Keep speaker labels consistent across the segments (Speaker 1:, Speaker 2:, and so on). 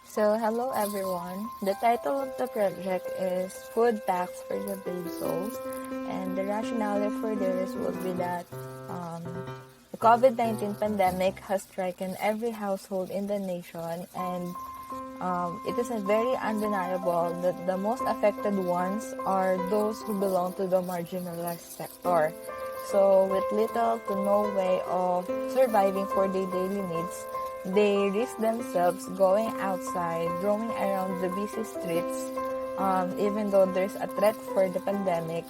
Speaker 1: So, hello everyone. The title of the project is Food Packs for the Brave Souls, and the rationale for this would be that um, the COVID-19 pandemic has stricken every household in the nation, and it is a very undeniable that the most affected ones are those who belong to the marginalized sector. So, with little to no way of surviving for their daily needs, they risk themselves going outside, roaming around the busy streets, even though there's a threat for the pandemic,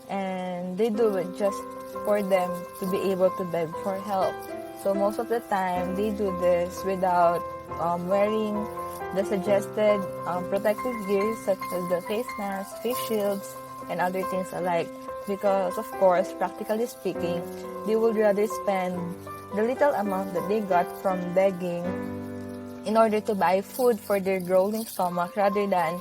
Speaker 1: and they do it just for them to be able to beg for help. So most of the time, they do this without wearing the suggested protective gear such as the face masks, face shields, and other things alike. Because of course, practically speaking, they would rather spend the little amount that they got from begging in order to buy food for their growling stomach rather than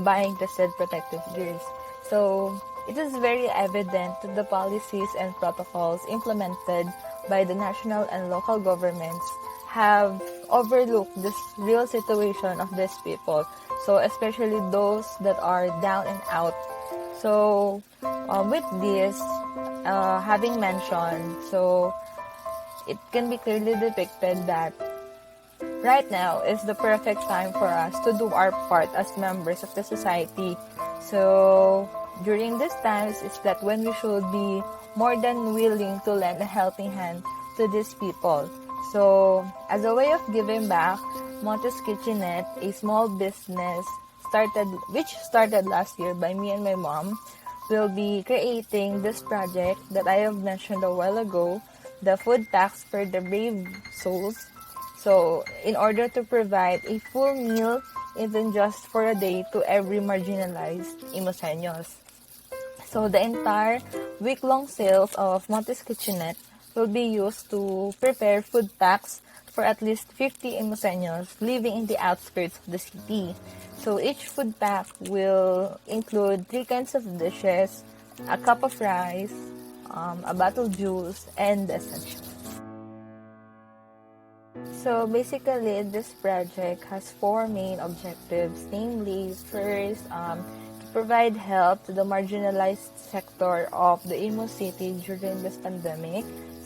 Speaker 1: buying the said protective gears. So it is very evident that the policies and protocols implemented by the national and local governments have overlooked this real situation of these people. So especially those that are down and out. So with this, having mentioned, so it can be clearly depicted that right now is the perfect time for us to do our part as members of the society. So during these times is that when we should be more than willing to lend a helping hand to these people. So as a way of giving back, Montes Kitchenette, a small business which started last year by me and my mom, will be creating this project that I have mentioned a while ago, the food packs for the brave souls. So, in order to provide a full meal, even just for a day, to every marginalized Imoseños. So, the entire week-long sales of Montes Kitchenette will be used to prepare food packs for at least 50 Imoseños living in the outskirts of the city. So each food pack will include 3 kinds of dishes, a cup of rice, a bottle of juice, and essentials. So basically, this project has 4 main objectives, namely, first, to provide help to the marginalized sector of the Imo City during this pandemic.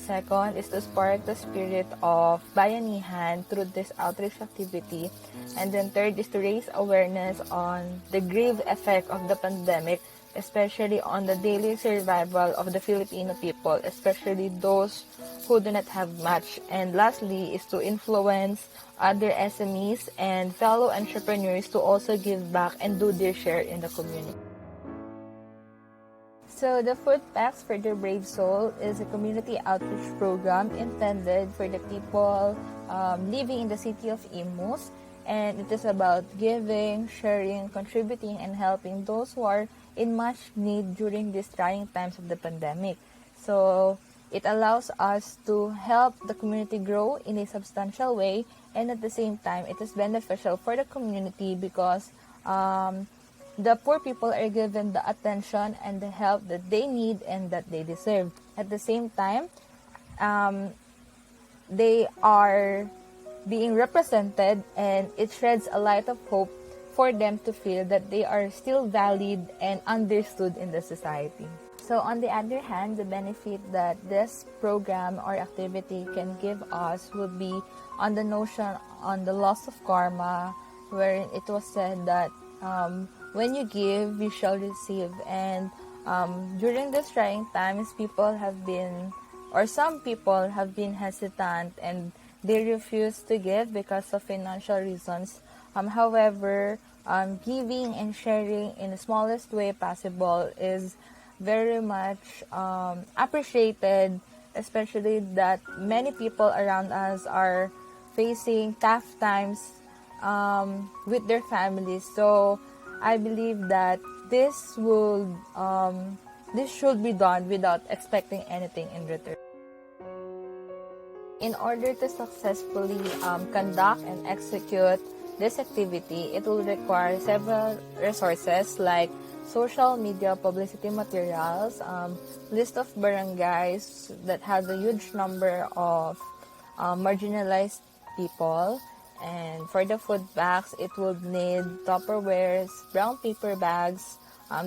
Speaker 1: Second is to spark the spirit of bayanihan through this outreach activity. And then third is to raise awareness on the grave effect of the pandemic, especially on the daily survival of the Filipino people, especially those who do not have much. And lastly is to influence other SMEs and fellow entrepreneurs to also give back and do their share in the community. So the Food Packs for the Brave Soul is a community outreach program intended for the people living in the city of Imus, and it is about giving, sharing, contributing, and helping those who are in much need during these trying times of the pandemic. So it allows us to help the community grow in a substantial way, and at the same time, it is beneficial for the community because the poor people are given the attention and the help that they need and that they deserve. At the same time, they are being represented, and it sheds a light of hope for them to feel that they are still valid and understood in the society. So on the other hand, the benefit that this program or activity can give us would be on the notion on the loss of karma, wherein it was said that when you give, you shall receive. And during these trying times, some people have been hesitant and they refuse to give because of financial reasons. However, giving and sharing in the smallest way possible is very much appreciated, especially that many people around us are facing tough times with their families. So I believe that this should be done without expecting anything in return. In order to successfully conduct and execute this activity, it will require several resources like social media publicity materials, list of barangays that have a huge number of marginalized people, And for the food packs, it would need Tupperwares, brown paper bags,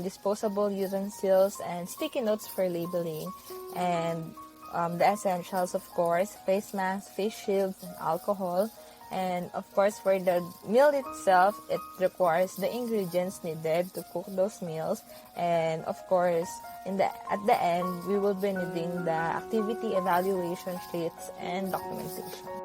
Speaker 1: disposable utensils, and sticky notes for labeling. And the essentials, of course, face masks, face shields, and alcohol. And of course, for the meal itself, it requires the ingredients needed to cook those meals. And of course, at the end, we will be needing the activity evaluation sheets and documentation.